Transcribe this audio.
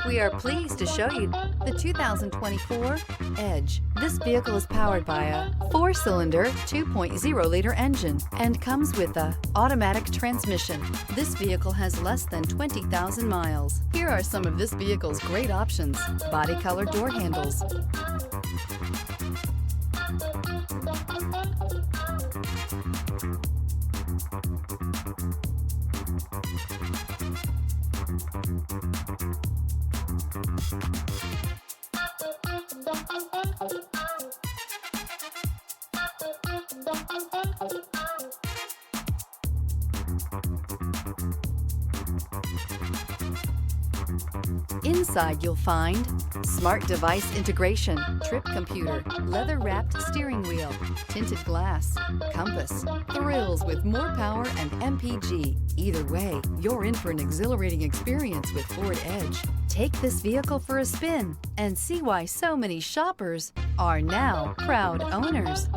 We are pleased to show you the 2024 Edge. This vehicle is powered by a 4-cylinder, 2.0-liter engine and comes with a automatic transmission. This vehicle has less than 20,000 miles. Here are some of this vehicle's great options: body color door handles, Inside you'll find smart device integration, trip computer, leather-wrapped steering wheel, tinted glass, compass, thrills with more power and MPG. Either way, you're in for an exhilarating experience with Ford Edge. Take this vehicle for a spin and see why so many shoppers are now proud owners.